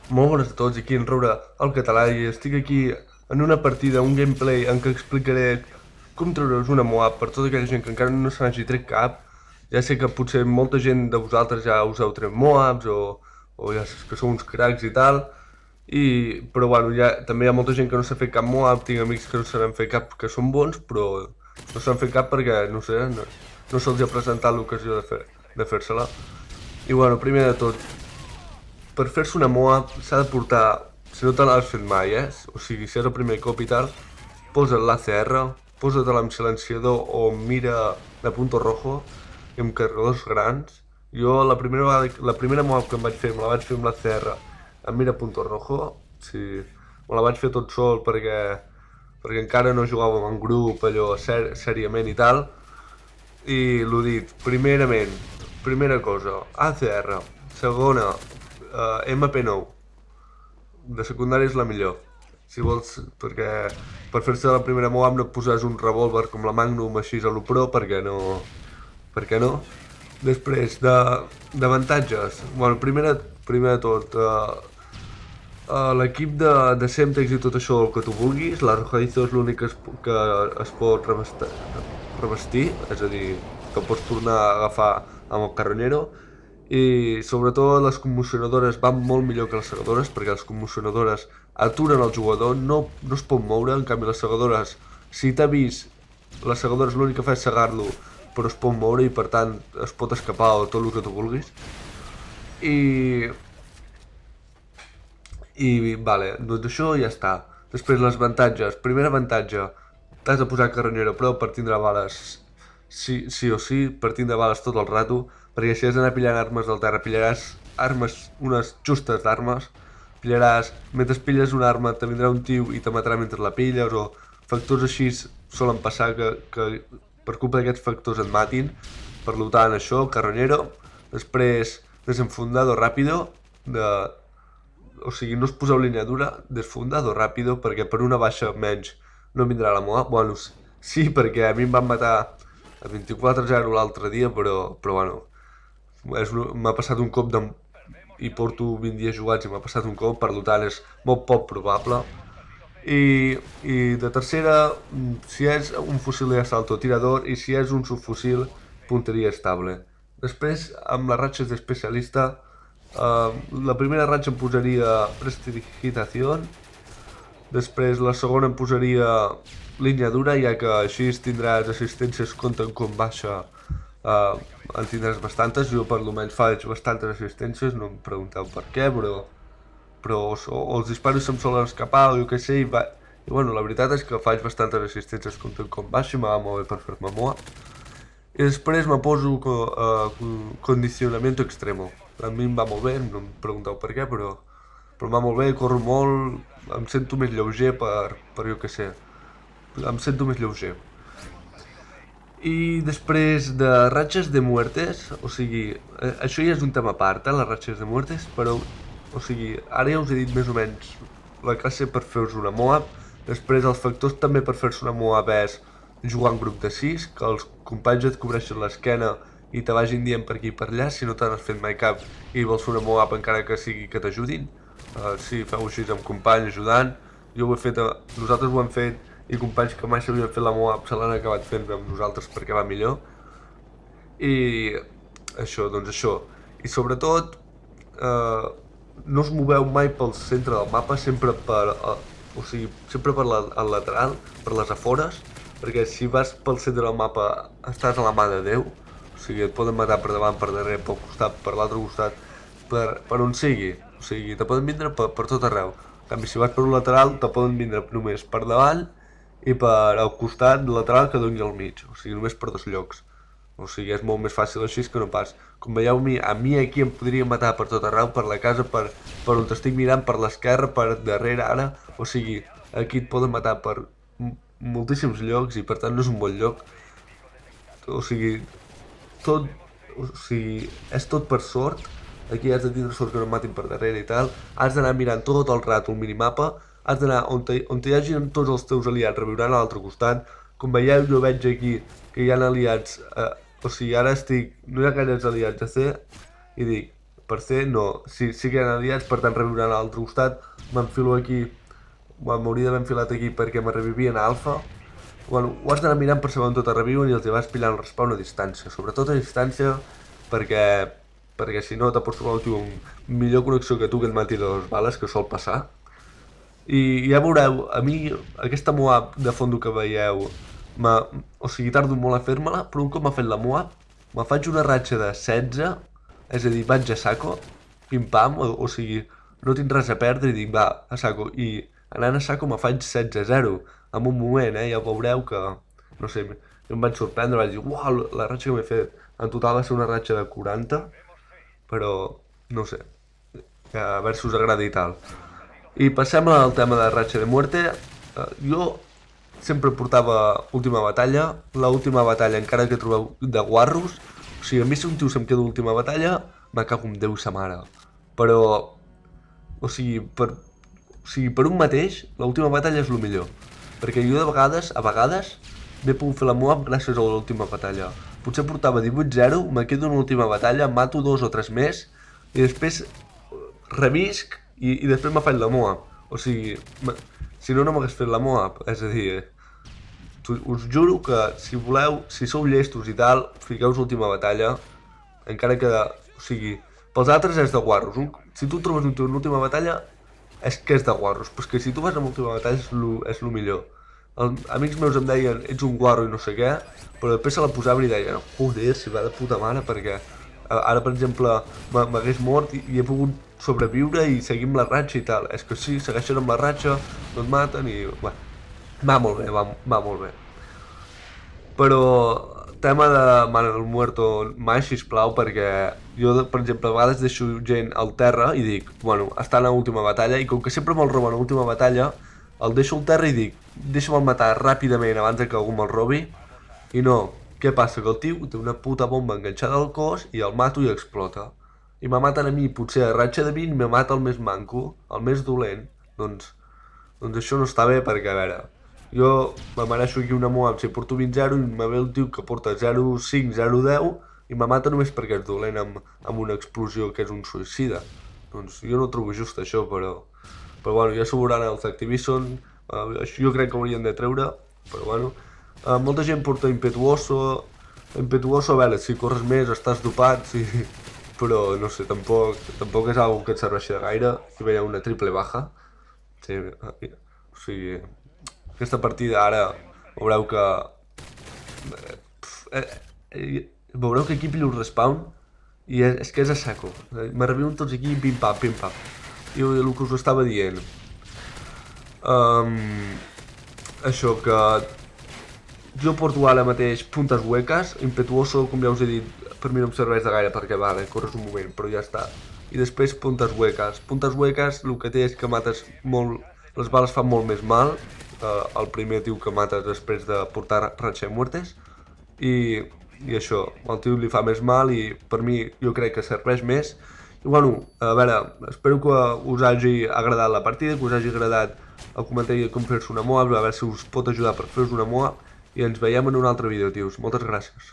Molt bones a tots, aquí en Roure el català i estic aquí en una partida, un gameplay en què explicaré com treure's una Moab per tota aquella gent que encara no se n'hagi tret cap. Ja sé que potser molta gent de vosaltres ja us heu tret Moabs o ja saps que sou uns cracs i tal, però bueno, també hi ha molta gent que no s'ha fet cap Moab, tinc amics que no se n'han fet cap que són bons, però no s'han fet cap perquè, no sé, no se'ls ha presentat l'ocasió de fer-se-la. I bueno, primer de tot, per fer-se una moa s'ha de portar, si no te l'has fet mai, o sigui, si és el primer cop i tal, posa't l'ACR, posa-te-la amb silenciador o mira de punto rojo i amb carregadors grans. Jo la primera moa que em vaig fer, me la vaig fer amb l'ACR amb mira punto rojo, sí, me la vaig fer tot sol perquè encara no jugàvem en grup, allò sèriament i tal, i l'ho dit, primerament, primera cosa, ACR, segona, MP9, de secundària és la millor. Si vols, perquè per fer-se la primera Moab no et posaràs un revòlver com la Magnum així a lo pro, perquè no. Després, d'avantatges, bueno, primer de tot, l'equip de Semtex i tot això, el que tu vulguis, l'Arrojadizo és l'únic que es pot revestir, és a dir, que pots tornar a agafar amb el carronyero, i sobretot les commocionadores van molt millor que les segadores, perquè les commocionadores aturen el jugador, no es pot moure, en canvi les segadores, si t'ha vist, les segadores l'únic que fa és segar-lo, però es pot moure i per tant es pot escapar o tot el que tu vulguis. I vale, doncs això ja està. Després les avantatges. Primer avantatge, t'has de posar carronyera però per tindre bales sí o sí, per tindre bales tot el rato, perquè si has d'anar pillant armes del terra, pillaràs armes, unes justes d'armes, mentre pilles una arma te vindrà un tio i te matarà mentre la pilles, o factors així solen passar que per culpa d'aquests factors et matin. Per tant, això, carronyero. Després, desenfundado rápido, o sigui, no us poseu línia dura, desfundado ràpido, perquè per una baixa menys no vindrà la moa. Bueno, sí, perquè a mi em van matar a 24-0 l'altre dia, però bueno, m'ha passat un cop i porto 20 dies jugats i m'ha passat un cop, per tant és molt poc probable. I de tercera, si és un fusil d'asalto tirador, i si és un subfusil, punteria estable. Després, amb les ratxes d'especialista, la primera ratxa em posaria prestidigitació, després la segona em posaria línia dura, ja que així tindràs assistències compten com baixa, en tindràs bastantes. Jo per almenys faig bastantes assistències, no em pregunteu per què, però o els disparos se'm solen escapar o jo què sé, i bueno, la veritat és que faig bastantes assistències compten com baixa i me va molt bé per fer-me moa. I després me poso condicionament extremo. A mi em va molt bé, no em pregunteu per què, però em va molt bé, corro molt, em sento més lleuger per jo què sé, em sento més lleuger. I després de ratxes de muertes, o sigui, això ja és un tema a part, les ratxes de muertes, però, o sigui, ara ja us he dit més o menys la classe per fer-vos una Moab, després els factors també per fer-se una Moab és jugar en grup de 6, que els companys et cobreixen l'esquena i te vagin dient per aquí i per allà, si no te n'has fet mai cap i vols fer una Moab encara que sigui que t'ajudin. Sí, feu així amb companys ajudant, jo ho he fet, nosaltres ho hem fet, i companys que mai s'havien fet la Moab se l'han acabat fent amb nosaltres perquè va millor. I això, doncs això. I sobretot, no us moveu mai pel centre del mapa, sempre sempre per al lateral, per les afores, perquè si vas pel centre del mapa estàs a la mà de Déu, o sigui, et poden matar per davant, per darrere, pel costat, per l'altre costat, per on sigui, o sigui, te poden vindre per tot arreu. En canvi, si vas per un lateral, te poden vindre només per davant i per al costat lateral que doni al mig, o sigui, només per dos llocs. O sigui, és molt més fàcil així que no pas. Com veieu, a mi aquí em podria matar per tot arreu, per la casa, per on estic mirant, per l'esquerra, per darrere ara. O sigui, aquí et poden matar per moltíssims llocs i per tant no és un bon lloc. O sigui, és tot per sort. Aquí has de tindre sort que no em matin per darrere i tal. Has d'anar mirant tot el rato el minimapa. Has d'anar on hi hagin tots els teus aliats reviurant a l'altre costat. Com veieu, jo veig aquí que hi ha aliats, o sigui, ara no hi ha gaires aliats a fer, i dic, per ser, no. Sí que hi ha aliats, per tant reviuran a l'altre costat. M'enfilo aquí, m'hauria d'haver enfilat aquí perquè me revivien a alfa. Bueno, ho has d'anar mirant per saber on tot reviuen i els vas pillant el respawn a distància. Sobretot a distància perquè si no t'aposto trobar un tio amb millor connexió que tu que et mati les bales, que sol passar. I ja veureu, a mi aquesta Moab de fondo que veieu, o sigui, tardo molt a fer-me-la, però un cop m'ha fet la Moab, me faig una ratxa de 16, és a dir, vaig a saco, pim-pam, o sigui, no tinc res a perdre i dic, va, a saco, i anant a saco me faig 16-0, en un moment, ja veureu que, no sé, jo em vaig sorprendre, vaig dir, uau, la ratxa que m'he fet, en total va ser una ratxa de 40, però, no sé, a veure si us agrada i tal. I passem al tema de ratxa de muerte. Jo sempre portava última batalla. L'última batalla, encara que trobeu de guarros, o sigui, a mi si un tio se'm queda última batalla, me cago en Déu sa mare. Però, o sigui, per un mateix, l'última batalla és el millor. Perquè jo a vegades, m'he pogut fer la Moab gràcies a l'última batalla. Potser portava 18-0, me quedo en l'última batalla, mato 2 o 3 més, i després revisc i després me faig la Moab. O sigui, si no m'hagués fet la Moab. És a dir, us juro que si voleu, si sou llestos i tal, fiqueu-vos l'última batalla, encara que, o sigui, pels altres és de guarros. Si tu trobes un tio en l'última batalla, és que és de guarros, però és que si tu vas a l'última batalla és el millor. Amics meus em deien, ets un guarro i no sé què, però després se la posaven i deien, joder, si va de puta mare, perquè ara, per exemple, m'hagués mort i he pogut sobreviure i seguir amb la ratxa i tal. És que sí, segueixen amb la ratxa, no et maten i... Bueno, va molt bé, va molt bé. Però, tema de Mano del Muerto, mai, sisplau, perquè jo, per exemple, a vegades deixo gent al terra i dic, bueno, estan a l'última batalla, i com que sempre me'l roben a l'última batalla, el deixo al terra i dic, deixa'me'l matar ràpidament abans que algú me'l robi, i no, què passa? Que el tio té una puta bomba enganxada al cos i el mato i explota. I me maten a mi, potser a ratxa de 20, me mata el més manco, el més dolent. Doncs això no està bé perquè, a veure, jo me mereixo aquí una Moab si porto 20-0 i me ve el tio que porta 0-5, 0-10 i me mata només perquè és dolent amb una explosió que és un suïcida. Doncs jo no trobo just això, però bueno, ja s'ho veuran els Activision, jo crec que haurien de treure, però bueno. Molta gent porta Impetuoso, a veure, si corres més estàs dopat, sí, però no sé, tampoc és algo que et serveixi de gaire. Aquí veieu una triple baja, sí, o sigui, aquesta partida ara veureu que aquí pillo un respawn i és que és a saco, me reviuen tots aquí pim-pam, pim-pam. I el que us estava dient, això que jo porto ara mateix puntes hueques, Impetuoso, com ja us he dit, per mi no em serveix de gaire perquè, vale, corres un moment, però ja està. I després puntes hueques. Puntes hueques el que té és que mates molt, les bales fan molt més mal, el primer tio que mates després de portar ratxa de muertes, i això, el tio li fa més mal i per mi jo crec que serveix més. I bueno, a veure, espero que us hagi agradat la partida, que us hagi agradat el comentari de com fer-se una Moab, a veure si us pot ajudar per fer-vos una Moab, i ens veiem en un altre vídeo, tios. Moltes gràcies.